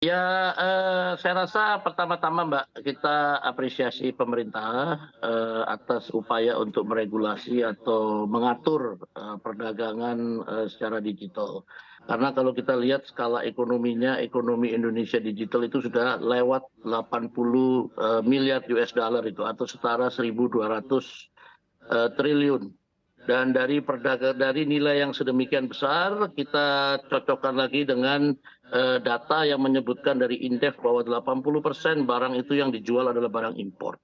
Ya, saya rasa pertama-tama, Mbak, kita apresiasi pemerintah, atas upaya untuk meregulasi atau mengatur, perdagangan, secara digital. Karena kalau kita lihat skala ekonominya, ekonomi Indonesia digital itu sudah lewat 80, miliar US dollar itu atau setara 1.200 triliun. Dan dari nilai yang sedemikian besar, kita cocokkan lagi dengan data yang menyebutkan dari Indef bahwa 80% barang itu yang dijual adalah barang impor.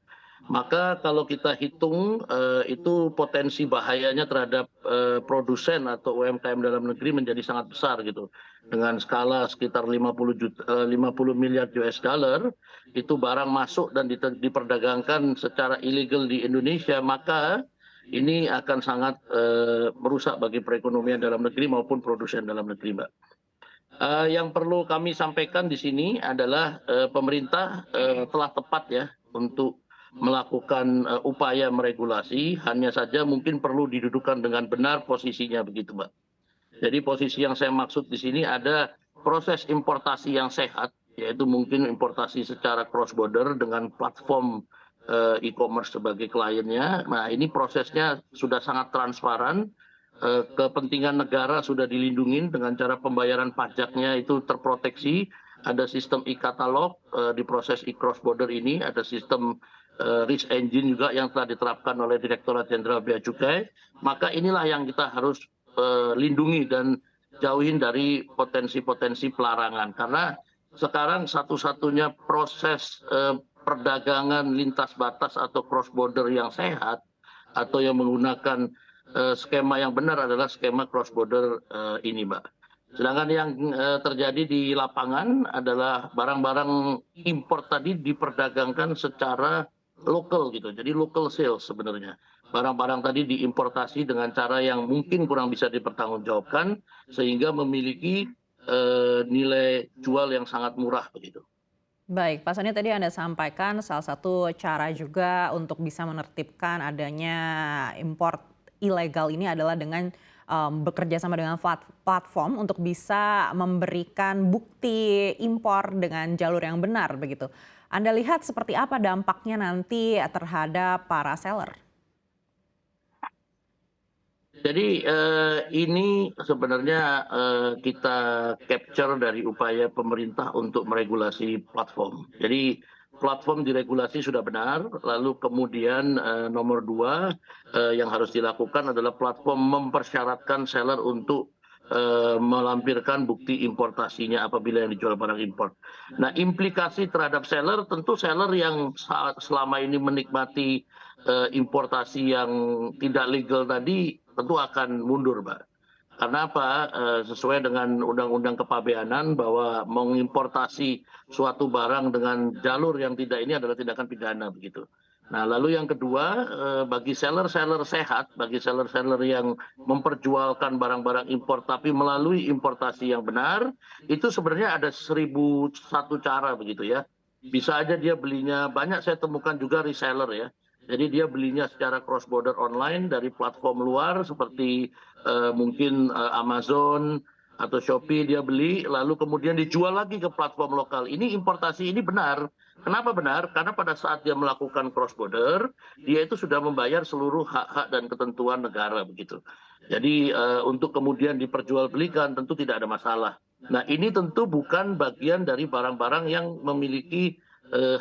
Maka kalau kita hitung itu potensi bahayanya terhadap produsen atau UMKM dalam negeri menjadi sangat besar gitu. Dengan skala sekitar 50 miliar US dollar itu barang masuk dan diperdagangkan secara ilegal di Indonesia, maka ini akan sangat merusak bagi perekonomian dalam negeri maupun produsen dalam negeri, Mbak. Yang perlu kami sampaikan di sini adalah pemerintah telah tepat ya untuk melakukan upaya meregulasi, hanya saja mungkin perlu didudukan dengan benar posisinya begitu, Mbak. Jadi posisi yang saya maksud di sini ada proses importasi yang sehat, yaitu mungkin importasi secara cross border dengan platform e-commerce sebagai kliennya. Nah, ini prosesnya sudah sangat transparan, kepentingan negara sudah dilindungi dengan cara pembayaran pajaknya itu terproteksi, ada sistem e-katalog di proses e-cross border ini, ada sistem risk engine juga yang telah diterapkan oleh Direktorat Jenderal Bea Cukai. Maka inilah yang kita harus lindungi dan jauhin dari potensi-potensi pelarangan. Karena sekarang satu-satunya proses perdagangan lintas batas atau cross border yang sehat atau yang menggunakan skema yang benar adalah skema cross border ini, Mbak. Sedangkan yang terjadi di lapangan adalah barang-barang impor tadi diperdagangkan secara lokal gitu. Jadi local sales sebenarnya. Barang-barang tadi diimportasi dengan cara yang mungkin kurang bisa dipertanggungjawabkan sehingga memiliki nilai jual yang sangat murah begitu. Baik, Pak Soni tadi Anda sampaikan salah satu cara juga untuk bisa menertibkan adanya import ilegal ini adalah dengan bekerja sama dengan platform untuk bisa memberikan bukti impor dengan jalur yang benar begitu. Anda lihat seperti apa dampaknya nanti terhadap para seller? Jadi ini sebenarnya kita capture dari upaya pemerintah untuk meregulasi platform. Jadi platform diregulasi sudah benar, lalu kemudian nomor dua yang harus dilakukan adalah platform mempersyaratkan seller untuk melampirkan bukti importasinya apabila yang dijual barang impor. Nah, implikasi terhadap seller, tentu seller yang selama ini menikmati importasi yang tidak legal tadi tentu akan mundur, Mbak. Karena apa? Sesuai dengan Undang-Undang Kepabeanan bahwa mengimportasi suatu barang dengan jalur yang tidak ini adalah tindakan pidana begitu. Nah, lalu yang kedua, bagi seller-seller sehat, bagi seller-seller yang memperjualkan barang-barang impor tapi melalui importasi yang benar, itu sebenarnya ada 1.001 cara begitu ya. Bisa aja dia belinya banyak, saya temukan juga reseller ya. Jadi dia belinya secara cross border online dari platform luar seperti mungkin Amazon atau Shopee dia beli lalu kemudian dijual lagi ke platform lokal. Ini importasi ini benar. Kenapa benar? Karena pada saat dia melakukan cross border, dia itu sudah membayar seluruh hak-hak dan ketentuan negara begitu. Jadi untuk kemudian diperjualbelikan tentu tidak ada masalah. Nah, ini tentu bukan bagian dari barang-barang yang memiliki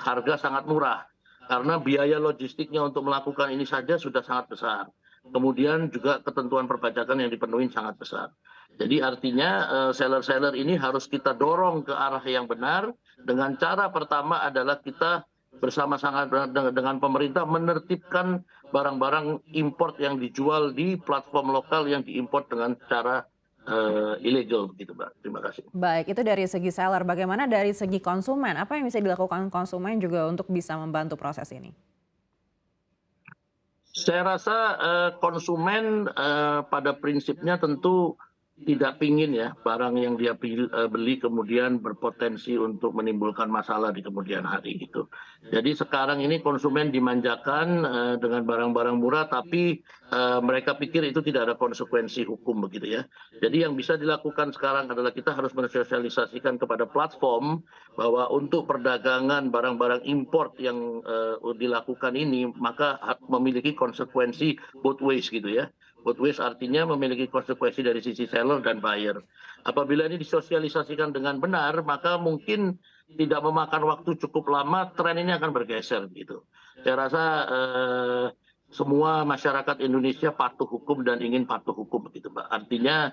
harga sangat murah. Karena biaya logistiknya untuk melakukan ini saja sudah sangat besar. Kemudian juga ketentuan perpajakan yang dipenuhi sangat besar. Jadi artinya seller-seller ini harus kita dorong ke arah yang benar dengan cara pertama adalah kita bersama-sama dengan pemerintah menertibkan barang-barang import yang dijual di platform lokal yang diimport dengan cara ilegal begitu, Mbak. Terima kasih. Baik, itu dari segi seller. Bagaimana dari segi konsumen? Apa yang bisa dilakukan konsumen juga untuk bisa membantu proses ini? Saya rasa konsumen pada prinsipnya tentu tidak pingin ya barang yang dia beli kemudian berpotensi untuk menimbulkan masalah di kemudian hari gitu. Jadi sekarang ini konsumen dimanjakan dengan barang-barang murah, tapi mereka pikir itu tidak ada konsekuensi hukum begitu ya. Jadi yang bisa dilakukan sekarang adalah kita harus mensosialisasikan kepada platform bahwa untuk perdagangan barang-barang import yang dilakukan ini maka memiliki konsekuensi both ways gitu ya. Both ways artinya memiliki konsekuensi dari sisi seller dan buyer. Apabila ini disosialisasikan dengan benar, maka mungkin tidak memakan waktu cukup lama, tren ini akan bergeser gitu. Saya rasa semua masyarakat Indonesia patuh hukum dan ingin patuh hukum begitu, Mbak. Artinya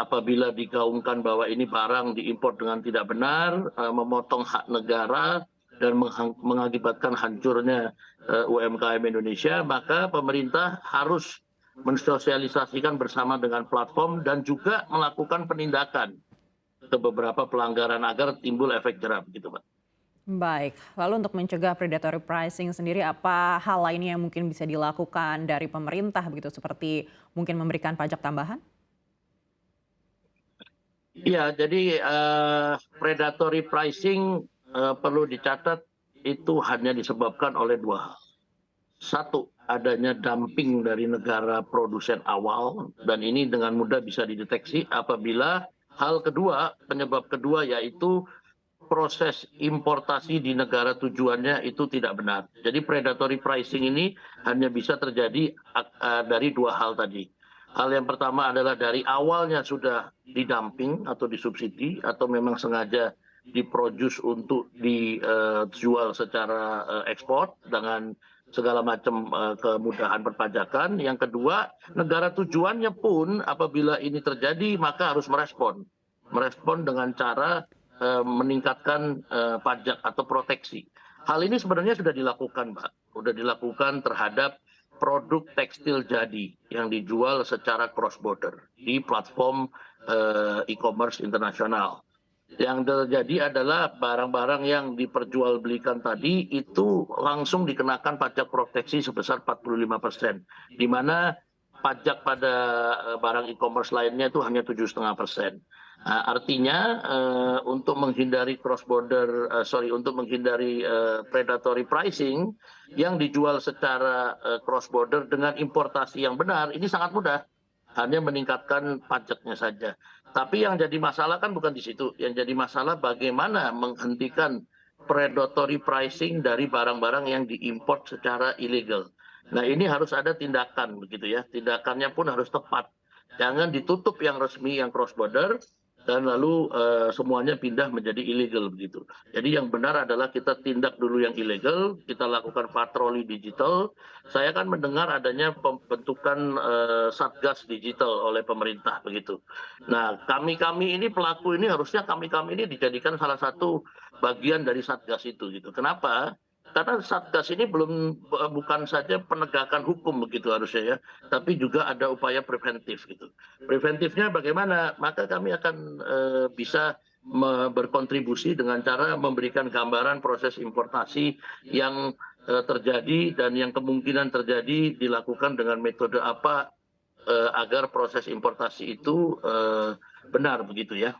apabila digaungkan bahwa ini barang diimpor dengan tidak benar, memotong hak negara dan mengakibatkan hancurnya UMKM Indonesia, maka pemerintah harus mensosialisasikan bersama dengan platform dan juga melakukan penindakan ke beberapa pelanggaran agar timbul efek jerah begitu, Pak. Baik, lalu untuk mencegah predatory pricing sendiri apa hal lainnya yang mungkin bisa dilakukan dari pemerintah begitu seperti mungkin memberikan pajak tambahan? Iya, jadi predatory pricing perlu dicatat itu hanya disebabkan oleh dua hal. Satu, adanya dumping dari negara produsen awal, dan ini dengan mudah bisa dideteksi apabila hal kedua, penyebab kedua yaitu proses importasi di negara tujuannya itu tidak benar. Jadi predatory pricing ini hanya bisa terjadi dari dua hal tadi. Hal yang pertama adalah dari awalnya sudah didumping atau disubsidi atau memang sengaja diproduce untuk dijual secara ekspor dengan segala macam kemudahan perpajakan. Yang kedua, negara tujuannya pun apabila ini terjadi maka harus merespon. Merespon dengan cara meningkatkan pajak atau proteksi. Hal ini sebenarnya sudah dilakukan, Mbak. Sudah dilakukan terhadap produk tekstil jadi yang dijual secara cross border di platform e-commerce internasional. Yang terjadi adalah barang-barang yang diperjualbelikan tadi itu langsung dikenakan pajak proteksi sebesar 45%, di mana pajak pada barang e-commerce lainnya itu hanya 7,5%. Artinya untuk menghindari untuk menghindari predatory pricing yang dijual secara cross border dengan importasi yang benar ini sangat mudah, hanya meningkatkan pajaknya saja. Tapi yang jadi masalah kan bukan di situ. Yang jadi masalah bagaimana menghentikan predatory pricing dari barang-barang yang diimport secara ilegal. Nah ini harus ada tindakan begitu ya. Tindakannya pun harus tepat. Jangan ditutup yang resmi yang cross border dan lalu semuanya pindah menjadi ilegal begitu. Jadi yang benar adalah kita tindak dulu yang ilegal, kita lakukan patroli digital. Saya kan mendengar adanya pembentukan satgas digital oleh pemerintah begitu. Nah, kami ini pelaku ini harusnya kami ini dijadikan salah satu bagian dari satgas itu gitu. Kenapa? Karena satgas ini bukan saja penegakan hukum begitu harusnya ya, tapi juga ada upaya preventif gitu. Preventifnya bagaimana? Maka kami akan bisa berkontribusi dengan cara memberikan gambaran proses importasi yang terjadi dan yang kemungkinan terjadi dilakukan dengan metode apa agar proses importasi itu benar begitu ya.